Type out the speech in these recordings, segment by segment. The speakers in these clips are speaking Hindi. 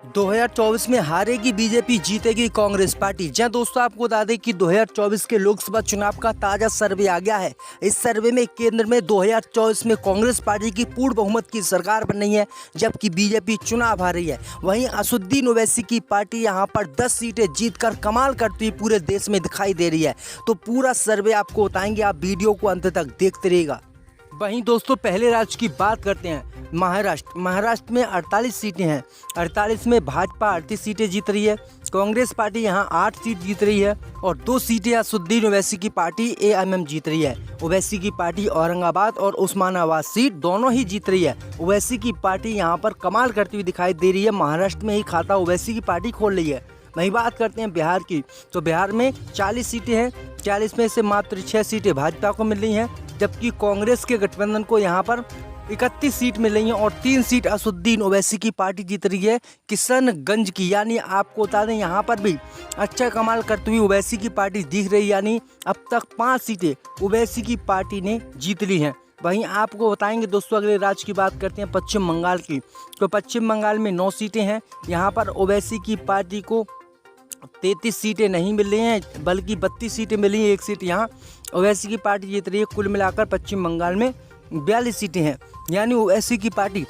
2024 में हारेगी बीजेपी, जीतेगी कांग्रेस पार्टी। जी दोस्तों, आपको बता दें कि 2024 के लोकसभा चुनाव का ताजा सर्वे आ गया है। इस सर्वे में केंद्र में 2024 में कांग्रेस पार्टी की पूर्ण बहुमत की सरकार बन रही है, जबकि बीजेपी चुनाव हार रही है। वहीं असदुद्दीन ओवैसी की पार्टी यहां पर 10 सीटें जीतकर कमाल करती हुई पूरे देश में दिखाई दे रही है। तो पूरा सर्वे आपको बताएंगे, आप वीडियो को अंत तक देखते रहिएगा। वहीं दोस्तों, पहले राज्य की बात करते हैं। महाराष्ट्र में 48 सीटें हैं। 48 में भाजपा 38 सीटें जीत रही है। कांग्रेस पार्टी यहां 8 सीट जीत रही है और 2 सीटें असदुद्दीन ओवैसी की पार्टी एआईएमएम जीत रही है। ओवैसी की पार्टी औरंगाबाद और उस्मानाबाद सीट दोनों ही जीत रही है। ओवैसी की पार्टी यहां पर कमाल करती हुई दिखाई दे रही है। महाराष्ट्र में ही खाता ओवैसी की पार्टी खोल रही है। वहीं बात करते हैं बिहार की, तो बिहार में 40 सीटें हैं। 40 में से मात्र 6 सीटें भाजपा को मिल रही हैं, जबकि कांग्रेस के गठबंधन को यहां पर 31 सीट मिल रही हैं और 3 सीट असदुद्दीन ओवैसी की पार्टी जीत रही है किशनगंज की। यानी आपको बता दें, यहाँ पर भी अच्छा कमाल करती हुई ओवैसी की पार्टी दिख रही है। यानी अब तक 5 सीटें ओवैसी की पार्टी ने जीत ली हैं। वहीं आपको बताएंगे दोस्तों, अगले राज्य की बात करते हैं पश्चिम बंगाल की, तो पश्चिम बंगाल में 9 सीटें हैं। यहाँ पर ओवैसी की पार्टी को 33 सीटें नहीं मिल रही हैं, बल्कि 32 सीटें मिली हैं। 1 सीट यहाँ ओवैसी की पार्टी जीत रही है। कुल मिलाकर पश्चिम बंगाल में 42 सीटें हैं। यानी ओवैसी की पार्टी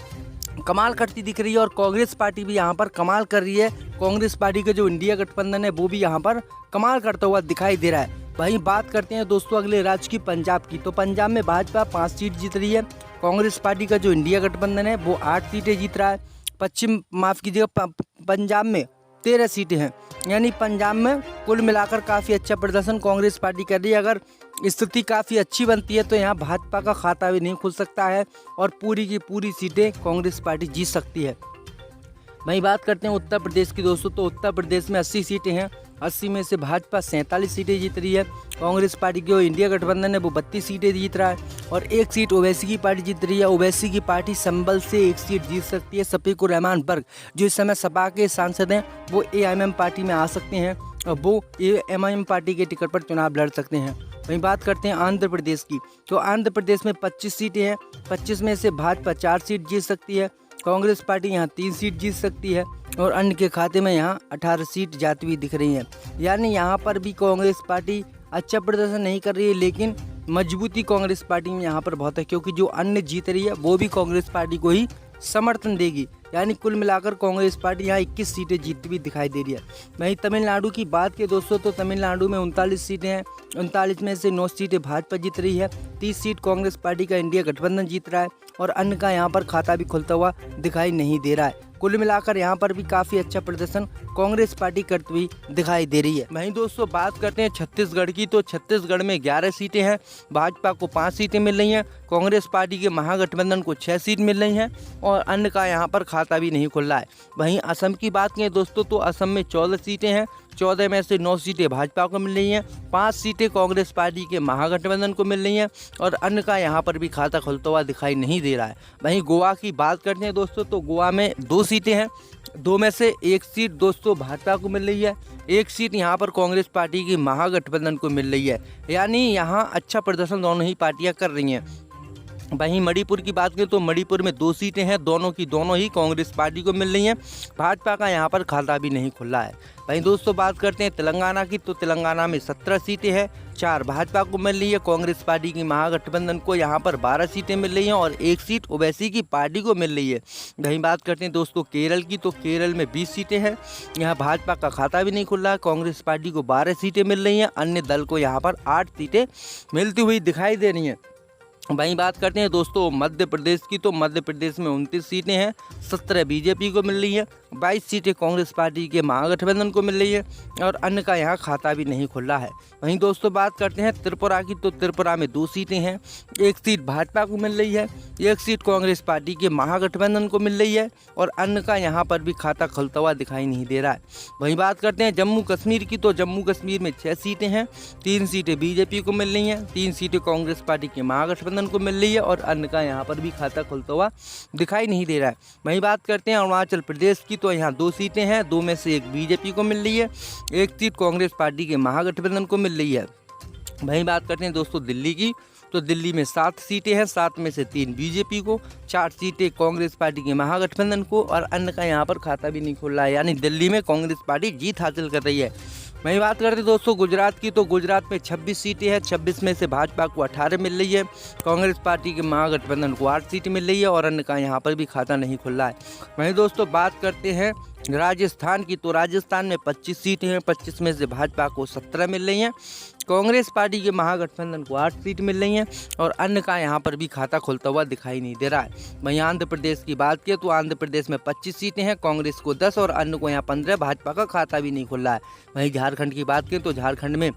कमाल करती दिख रही है और कांग्रेस पार्टी भी यहाँ पर कमाल कर रही है। कांग्रेस पार्टी का जो इंडिया गठबंधन है वो भी यहाँ पर कमाल करता हुआ दिखाई दे रहा है। वहीं बात करते हैं दोस्तों अगले राज्य की, पंजाब की, तो पंजाब में भाजपा 5 सीट जीत रही है। कांग्रेस पार्टी का जो इंडिया गठबंधन है वो 8 सीटें जीत रहा है। पंजाब में 13 सीटें हैं। यानी पंजाब में कुल मिलाकर काफ़ी अच्छा प्रदर्शन कांग्रेस पार्टी कर रही है। अगर स्थिति काफ़ी अच्छी बनती है तो यहाँ भाजपा का खाता भी नहीं खुल सकता है और पूरी की पूरी सीटें कांग्रेस पार्टी जीत सकती है। वहीं बात करते हैं उत्तर प्रदेश की दोस्तों, तो उत्तर प्रदेश में 80 सीटें हैं। 80 में से भाजपा 47 सीटें जीत रही है। कांग्रेस पार्टी की जो इंडिया गठबंधन है वो 32 सीटें जीत रहा है और 1 सीट ओवैसी की पार्टी जीत रही है। ओवैसी की पार्टी संभल से 1 सीट जीत सकती है। शफीकुर रहमान बर्ग जो इस समय सपा के सांसद हैं वो एआईएमएम पार्टी में आ सकते हैं और वो एआईएमएम पार्टी के टिकट पर चुनाव लड़ सकते हैं। वहीं बात करते हैं आंध्र प्रदेश की, तो आंध्र प्रदेश में 25 सीटें हैं। 25 में से भाजपा 4 सीट जीत सकती है। कांग्रेस पार्टी यहाँ 3 सीट जीत सकती है और अन्य के खाते में यहाँ 18 सीट जाती हुई दिख रही हैं। यानी यहाँ पर भी कांग्रेस पार्टी अच्छा प्रदर्शन नहीं कर रही है, लेकिन मजबूती कांग्रेस पार्टी में यहाँ पर बहुत है, क्योंकि जो अन्य जीत रही है वो भी कांग्रेस पार्टी को ही समर्थन देगी। यानी कुल मिलाकर कांग्रेस पार्टी यहाँ 21 सीटें जीतती हुई दिखाई दे रही है। वहीं तमिलनाडु की बात की दोस्तों, तो तमिलनाडु में 39 सीटें हैं। 39 में से 9 सीटें भाजपा जीत रही है। 30 सीट कांग्रेस पार्टी का इंडिया गठबंधन जीत रहा है और अन्य का यहाँ पर खाता भी खुलता हुआ दिखाई नहीं दे रहा है। कुल मिलाकर यहाँ पर भी काफ़ी अच्छा प्रदर्शन कांग्रेस पार्टी करती हुई दिखाई दे रही है। वहीं दोस्तों बात करते हैं छत्तीसगढ़ की, तो छत्तीसगढ़ में 11 सीटें हैं। भाजपा को 5 सीटें मिल रही हैं। कांग्रेस पार्टी के महागठबंधन को 6 सीट मिल रही हैं और अन्य का यहाँ पर खाता भी नहीं खुल रहा है। वहीं असम की बात करें दोस्तों, तो असम में 14 सीटें हैं। 14 में से 9 सीटें भाजपा को मिल रही हैं। 5 सीटें कांग्रेस पार्टी के महागठबंधन को मिल रही हैं और अन्य का यहाँ पर भी खाता खुलता हुआ दिखाई नहीं दे रहा है। वहीं गोवा की बात करते हैं दोस्तों, तो गोवा में 2 सीटें हैं। 2 में से 1 सीट दोस्तों भाजपा को मिल रही है। 1 सीट यहाँ पर कांग्रेस पार्टी की महागठबंधन को मिल रही है। यानी यहाँ अच्छा प्रदर्शन दोनों ही पार्टियाँ कर रही हैं। वहीं मणिपुर की बात करें तो मणिपुर में 2 सीटें हैं। दोनों की दोनों ही कांग्रेस पार्टी को मिल रही हैं। भाजपा का यहाँ पर खाता भी नहीं खुला है। वहीं दोस्तों बात करते हैं तेलंगाना की, तो तेलंगाना में 17 सीटें हैं। 4 भाजपा को मिल रही है। कांग्रेस पार्टी की महागठबंधन को यहाँ पर 12 सीटें मिल रही हैं और 1 सीट ओवैसी की पार्टी को मिल रही है। वहीं बात करते हैं दोस्तों केरल की, तो केरल में 20 सीटें हैं। यहाँ भाजपा का खाता भी नहीं खुल रहा है। कांग्रेस पार्टी को 12 सीटें मिल रही हैं। अन्य दल को यहाँ पर 8 सीटें मिलती हुई दिखाई दे रही हैं। वहीं बात करते हैं दोस्तों मध्य प्रदेश की, तो मध्य प्रदेश में 29 सीटें हैं। 17 बीजेपी को मिल रही है। 22 सीटें कांग्रेस पार्टी के महागठबंधन को मिल रही है और अन्य का यहाँ खाता भी नहीं खुल रहा है। वहीं दोस्तों बात करते हैं त्रिपुरा की, तो त्रिपुरा में 2 सीटें हैं। 1 सीट भाजपा को मिल रही है। 1 सीट कांग्रेस पार्टी के महागठबंधन को मिल रही है और अन्य का यहाँ पर भी खाता खुलता हुआ दिखाई नहीं दे रहा है। वहीं बात करते हैं जम्मू कश्मीर की, तो जम्मू कश्मीर में 6 सीटें हैं। 3 सीटें बीजेपी को मिल रही हैं। 3 सीटें कांग्रेस पार्टी के महागठबंधन को मिल रही है और अन्य का यहाँ पर भी खाता खुलता हुआ दिखाई नहीं दे रहा है। वहीं बात करते हैं अरुणाचल प्रदेश की, तो यहाँ 2 सीटें हैं। 2 में से 1 बीजेपी को मिल रही है। 1 सीट कांग्रेस पार्टी के महागठबंधन को मिल रही है। वहीं बात करते हैं दोस्तों दिल्ली की, तो दिल्ली में 7 सीटें हैं, 7 में से 3 बीजेपी को, 4 सीटें कांग्रेस पार्टी के महागठबंधन को और अन्य का यहाँ पर खाता भी नहीं खुल रहा है। यानी दिल्ली में कांग्रेस पार्टी जीत हासिल कर रही है। वहीं बात करते हैं दोस्तों गुजरात की, तो गुजरात में 26 सीटें हैं, 26 में से भाजपा को 18 मिल रही है, कांग्रेस पार्टी के महागठबंधन को 8 सीटें मिल रही है और अन्य का यहाँ पर भी खाता नहीं खुल रहा है। वहीं दोस्तों बात करते हैं राजस्थान की, तो राजस्थान में 25 सीटें हैं, 25 में से भाजपा को 17 मिल रही हैं, कांग्रेस पार्टी के महागठबंधन को 8 सीट मिल रही हैं और अन्य का यहाँ पर भी खाता खुलता हुआ दिखाई नहीं दे रहा है। वहीं आंध्र प्रदेश की बात करें तो आंध्र प्रदेश में 25 सीटें हैं, कांग्रेस को 10 और अन्य को यहाँ 15, भाजपा का खाता भी नहीं खुल रहा है। वहीं झारखंड की बात करें तो झारखंड में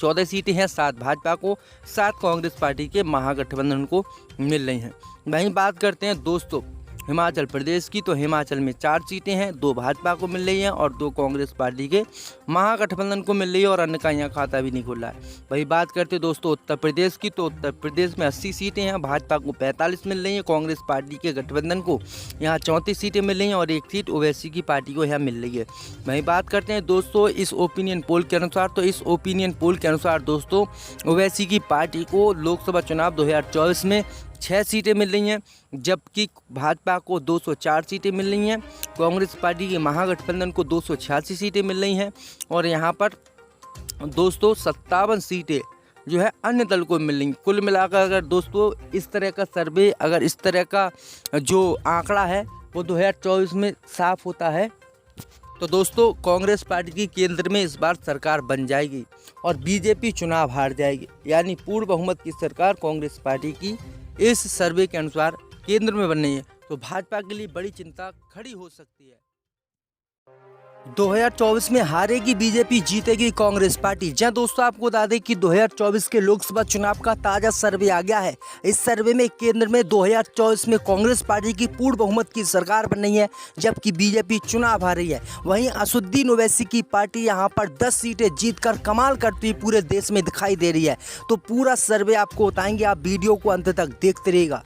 14 सीटें हैं, 7 भाजपा को, 7 कांग्रेस पार्टी के महागठबंधन को मिल रही हैं। वहीं बात करते हैं दोस्तों हिमाचल प्रदेश की, तो हिमाचल में 4 सीटें हैं, 2 भाजपा को मिल रही हैं और 2 कांग्रेस पार्टी के महागठबंधन को मिल रही है और अन्य का यहाँ खाता भी नहीं खुल रहा है। वही बात करते दोस्तों उत्तर प्रदेश की, तो उत्तर प्रदेश में 80 सीटें हैं, भाजपा को 45 मिल रही हैं, कांग्रेस पार्टी के गठबंधन को यहाँ 34 सीटें मिल रही हैं और 1 सीट ओवैसी की पार्टी को यहाँ मिल रही है। वहीं बात करते हैं दोस्तों इस ओपिनियन पोल के अनुसार, तो इस ओपिनियन पोल के अनुसार दोस्तों ओवैसी की पार्टी को लोकसभा चुनाव 2024 में 6 सीटें मिल रही हैं, जबकि भाजपा को 204 सीटें मिल रही हैं, कांग्रेस पार्टी के महागठबंधन को 286 सीटें मिल रही हैं और यहाँ पर दोस्तों 57 सीटें जो है अन्य दल को मिल रही हैं। कुल मिलाकर अगर दोस्तों इस तरह का सर्वे, अगर इस तरह का जो आंकड़ा है वो 2024 में साफ होता है तो दोस्तों कांग्रेस पार्टी की केंद्र में इस बार सरकार बन जाएगी और बीजेपी चुनाव हार जाएगी। यानी पूर्ण बहुमत की सरकार कांग्रेस पार्टी की इस सर्वे के अनुसार केंद्र में बन रही है, तो भाजपा के लिए बड़ी चिंता खड़ी हो सकती है। 2024 में हारेगी बीजेपी, जीतेगी कांग्रेस पार्टी। जहां दोस्तों आपको बता दें कि 2024 के लोकसभा चुनाव का ताजा सर्वे आ गया है। इस सर्वे में केंद्र में 2024 में कांग्रेस पार्टी की पूर्ण बहुमत की सरकार बन रही है, जबकि बीजेपी चुनाव हार रही है। वहीं असुद्दीन ओवैसी की पार्टी यहां पर 10 सीटें जीतकर कमाल करती हुई पूरे देश में दिखाई दे रही है। तो पूरा सर्वे आपको बताएंगे, आप वीडियो को अंत तक देखते रहिएगा।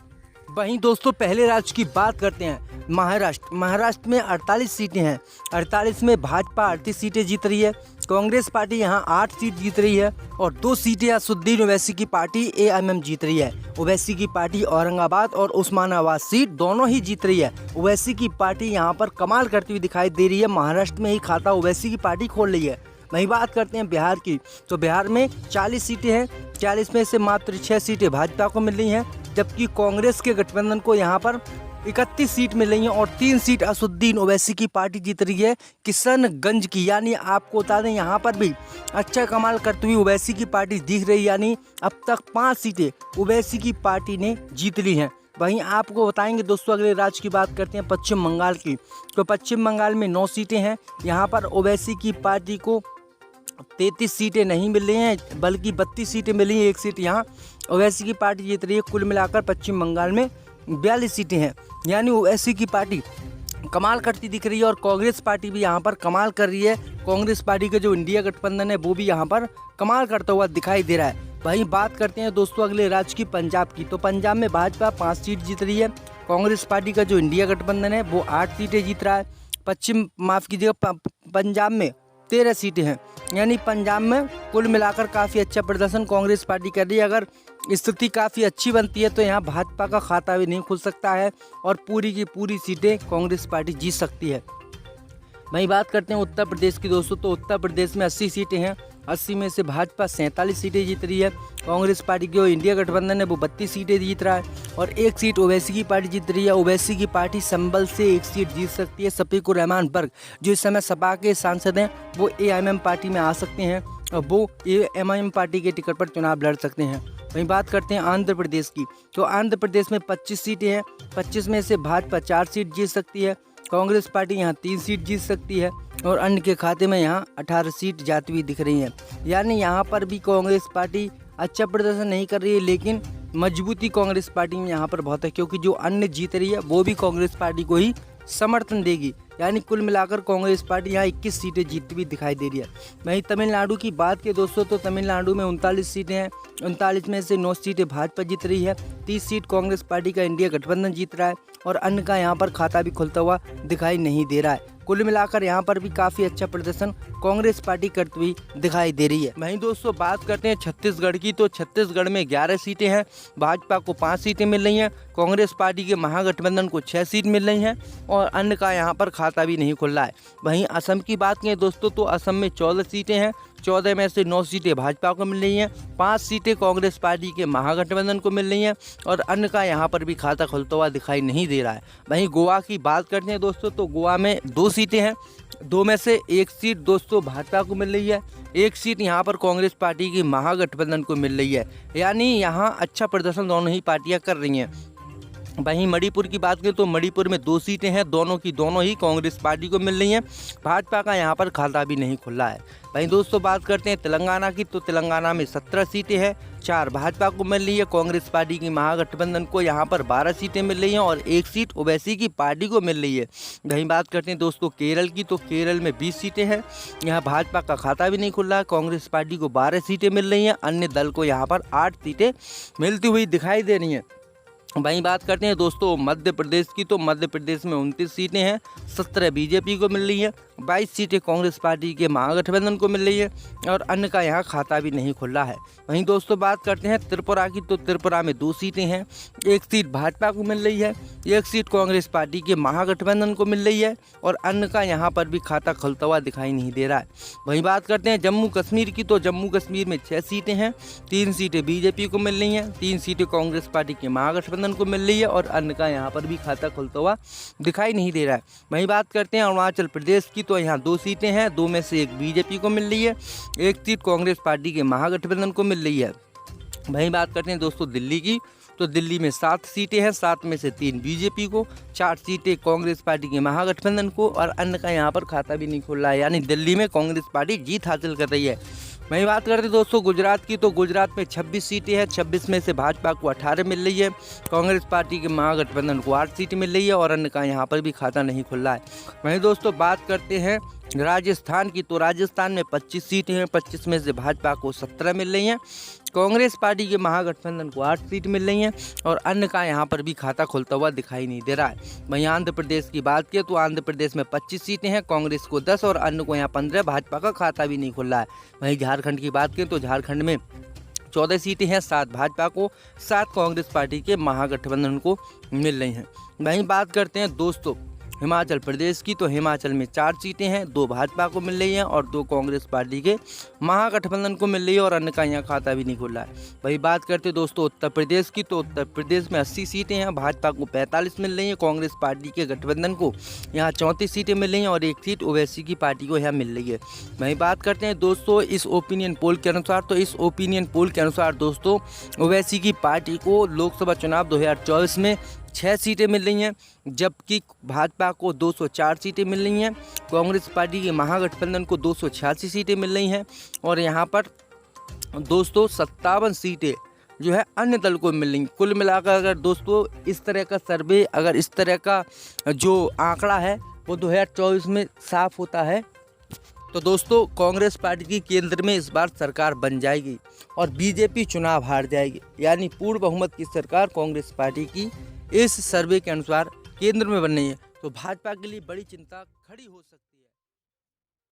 वहीं दोस्तों पहले राज्य की बात करते हैं महाराष्ट्र में 48 सीटें हैं, 48 में भाजपा 38 सीटें जीत रही है, कांग्रेस पार्टी यहां 8 सीट जीत रही है और 2 सीटें असुद्दीन ओवैसी की पार्टी AMM जीत रही है। ओवैसी की पार्टी औरंगाबाद और उस्मानाबाद सीट दोनों ही जीत रही है। ओवैसी की पार्टी यहां पर कमाल करती हुई दिखाई दे रही है, महाराष्ट्र में ही खाता ओवैसी की पार्टी खोल रही है। वहीं बात करते हैं बिहार की, तो बिहार में 40 सीटें हैं, 40 में से मात्र 6 सीटें भाजपा को मिल रही हैं, जबकि कांग्रेस के गठबंधन को यहां पर 31 सीट मिल रही हैं और 3 सीट असुद्दीन ओवैसी की पार्टी जीत रही है किशनगंज की। यानी आपको बता दें यहाँ पर भी अच्छा कमाल करती हुई ओवैसी की पार्टी दिख रही है। यानी अब तक 5 सीटें ओवैसी की पार्टी ने जीत ली हैं। वहीं आपको बताएंगे दोस्तों अगले राज्य की बात करते हैं पश्चिम बंगाल की, तो पश्चिम बंगाल में 9 सीटें हैं, यहाँ पर ओवैसी की पार्टी को 33 सीटें नहीं मिल रही हैं बल्कि 32 सीटें मिली हैं, 1 सीट यहाँ ओवैसी की पार्टी जीत रही है। कुल मिलाकर पश्चिम बंगाल में 42 सीटें हैं। यानी ओवैसी की पार्टी कमाल करती दिख रही है और कांग्रेस पार्टी भी यहाँ पर कमाल कर रही है। कांग्रेस पार्टी का जो इंडिया गठबंधन है वो भी यहाँ पर कमाल करता हुआ दिखाई दे रहा है। वहीं बात करते हैं दोस्तों अगले राज्य की पंजाब की, तो पंजाब में भाजपा 5 सीट जीत रही है, कांग्रेस पार्टी का जो इंडिया गठबंधन है वो 8 सीटें जीत रहा है। पंजाब में 13 सीटें हैं। यानी पंजाब में कुल मिलाकर काफ़ी अच्छा प्रदर्शन कांग्रेस पार्टी कर रही है। अगर स्थिति काफ़ी अच्छी बनती है तो यहाँ भाजपा का खाता भी नहीं खुल सकता है और पूरी की पूरी सीटें कांग्रेस पार्टी जीत सकती है। वहीं बात करते हैं उत्तर प्रदेश की दोस्तों, तो उत्तर प्रदेश में 80 सीटें हैं, 80 में से भाजपा 47 सीटें जीत रही है, कांग्रेस पार्टी की जो इंडिया गठबंधन है वो 32 सीटें जीत रहा है और 1 सीट ओवैसी की पार्टी जीत रही है। ओवैसी की पार्टी संभल से 1 सीट जीत सकती है। शफीकुर रहमान बर्ग जो इस समय सपा के सांसद हैं वो AMM पार्टी में आ सकते हैं और वो AMM पार्टी के टिकट पर चुनाव लड़ सकते हैं। वहीं बात करते हैं आंध्र प्रदेश की, तो आंध्र प्रदेश में 25 सीटें हैं, 25 में से भाजपा 4 सीट जीत सकती है, कांग्रेस पार्टी यहाँ 3 सीट जीत सकती है और अन्य के खाते में यहाँ 18 सीट जाती हुई दिख रही हैं। यानी यहाँ पर भी कांग्रेस पार्टी अच्छा प्रदर्शन नहीं कर रही है, लेकिन मजबूती कांग्रेस पार्टी में यहाँ पर बहुत है क्योंकि जो अन्य जीत रही है वो भी कांग्रेस पार्टी को ही समर्थन देगी। यानी कुल मिलाकर कांग्रेस पार्टी यहाँ 21 सीटें जीतती हुई दिखाई दे रही है। वहीं तमिलनाडु की बात की दोस्तों, तो तमिलनाडु में 39 सीटें हैं, 39 में से 9 सीटें भाजपा जीत रही है, 30 सीट कांग्रेस पार्टी का इंडिया गठबंधन जीत रहा है और अन्य का यहाँ पर खाता भी खुलता हुआ दिखाई नहीं दे रहा है। कुल मिलाकर यहाँ पर भी काफ़ी अच्छा प्रदर्शन कांग्रेस पार्टी करती हुई दिखाई दे रही है। वहीं दोस्तों बात करते हैं छत्तीसगढ़ की, तो छत्तीसगढ़ में 11 सीटें हैं, भाजपा को 5 सीटें मिल रही हैं, कांग्रेस पार्टी के महागठबंधन को 6 सीट मिल रही हैं और अन्य का यहाँ पर खाता भी नहीं खुल रहा है। वहीं असम की बात करें दोस्तों तो असम में 14 सीटें हैं, 14 में से 9 सीटें भाजपा को मिल रही हैं, 5 सीटें कांग्रेस पार्टी के महागठबंधन को मिल रही हैं और अन्य का यहाँ पर भी खाता खुलता हुआ दिखाई नहीं दे रहा है। वहीं गोवा की बात करते हैं दोस्तों तो गोवा में 2 सीटें हैं, 2 में से 1 सीट दोस्तों भाजपा को मिल रही है, 1 सीट यहाँ पर कांग्रेस पार्टी की महागठबंधन को मिल रही है, यानी यहाँ अच्छा प्रदर्शन दोनों ही पार्टियाँ कर रही हैं। वहीं मणिपुर की बात करें तो मणिपुर में 2 सीटें हैं, दोनों की दोनों ही कांग्रेस पार्टी को मिल रही हैं, भाजपा का यहाँ पर खाता भी नहीं खुला है। वहीं दोस्तों बात करते हैं तेलंगाना की, तो तेलंगाना में 17 सीटें हैं, 4 भाजपा को मिल रही है, कांग्रेस पार्टी की महागठबंधन को यहाँ पर 12 सीटें मिल रही हैं और 1 सीट ओवैसी की पार्टी को मिल रही है। वहीं बात करते हैं दोस्तों केरल की, तो केरल में 20 सीटें हैं, यहाँ भाजपा का खाता भी नहीं खुल रहा है, कांग्रेस पार्टी को 12 सीटें मिल रही हैं, अन्य दल को यहाँ पर 8 सीटें मिलती हुई दिखाई दे रही हैं। वहीं बात करते हैं दोस्तों मध्य प्रदेश की, तो मध्य प्रदेश में 29 सीटें हैं, 17 बीजेपी को मिल रही हैं, 22 सीटें कांग्रेस पार्टी के महागठबंधन को मिल रही है और अन्य का यहाँ खाता भी नहीं खुल रहा है। वहीं दोस्तों बात करते हैं त्रिपुरा की, तो त्रिपुरा में 2 सीटें हैं, 1 सीट भाजपा को मिल रही है, 1 सीट कांग्रेस पार्टी के महागठबंधन को मिल रही है और अन्य का यहाँ पर भी खाता खुलता हुआ दिखाई नहीं दे रहा है। वहीं बात करते हैं जम्मू कश्मीर की, तो जम्मू कश्मीर में 6 सीटें हैं, 3 सीटें बीजेपी को मिल रही हैं, 3 सीटें कांग्रेस पार्टी के महागठबंधन को मिल रही है और अन्य का यहाँ पर भी खाता खुलता हुआ दिखाई नहीं दे रहा है। वहीं बात करते हैं अरुणाचल प्रदेश की, तो यहाँ 2 सीटें हैं, 2 में से 1 बीजेपी को मिल रही है, 1 सीट कांग्रेस पार्टी के महागठबंधन को मिल रही है। वहीं बात करते हैं दोस्तों दिल्ली की, तो दिल्ली में 7 सीटें हैं, 7 में से 3 बीजेपी को, 4 सीटें कांग्रेस पार्टी के महागठबंधन को और अन्य का यहाँ पर खाता भी नहीं खुल रहा है, यानी दिल्ली में कांग्रेस पार्टी जीत हासिल कर रही है। वहीं बात करते हैं दोस्तों गुजरात की, तो गुजरात में 26 सीटें हैं, 26 में से भाजपा को 18 मिल रही है, कांग्रेस पार्टी के महागठबंधन को 8 सीटें मिल रही है और अन्य का यहाँ पर भी खाता नहीं खुल रहा है। वहीं दोस्तों बात करते हैं राजस्थान की, तो राजस्थान में 25 सीटें हैं, 25 में से भाजपा को 17 मिल रही हैं, कांग्रेस पार्टी के महागठबंधन को 8 सीट मिल रही हैं और अन्य का यहाँ पर भी खाता खुलता हुआ दिखाई नहीं दे रहा है। वहीं आंध्र प्रदेश की बात करें तो आंध्र प्रदेश में 25 सीटें हैं, कांग्रेस को 10 और अन्य को यहाँ 15, भाजपा का खाता भी नहीं खुल रहा है। वहीं झारखंड की बात करें तो झारखंड में 14 सीटें हैं, 7 भाजपा को, 7 कांग्रेस पार्टी के महागठबंधन को मिल रही हैं। वहीं बात करते हैं दोस्तों हिमाचल प्रदेश की, तो हिमाचल में 4 सीटें हैं, 2 भाजपा को मिल रही हैं और 2 कांग्रेस पार्टी के महागठबंधन को मिल रही है और अन्य का यहाँ खाता भी नहीं खुल रहा है। वही बात करते दोस्तों उत्तर प्रदेश की, तो उत्तर प्रदेश में 80 सीटें हैं, भाजपा को 45 मिल रही हैं, कांग्रेस पार्टी के गठबंधन को यहाँ 34 सीटें मिल रही हैं और 1 सीट ओवैसी की पार्टी को यहाँ मिल रही है। वही बात करते हैं दोस्तों इस ओपिनियन पोल के अनुसार, तो इस ओपिनियन पोल के अनुसार दोस्तों ओवैसी की पार्टी को लोकसभा चुनाव 2024 में 6 सीटें मिल रही हैं, जबकि भाजपा को 204 सीटें मिल रही हैं, कांग्रेस पार्टी के महागठबंधन को 286 सीटें मिल रही हैं और यहाँ पर दोस्तों 57 सीटें जो है अन्य दल को मिल रही हैं। कुल मिलाकर अगर दोस्तों इस तरह का सर्वे, अगर इस तरह का जो आंकड़ा है वो 2024 में साफ होता है तो दोस्तों कांग्रेस पार्टी की केंद्र में इस बार सरकार बन जाएगी और बीजेपी चुनाव हार जाएगी, यानी पूर्ण बहुमत की सरकार कांग्रेस पार्टी की इस सर्वे के अनुसार केंद्र में बन रही है। तो भाजपा के लिए बड़ी चिंता खड़ी हो सकती है।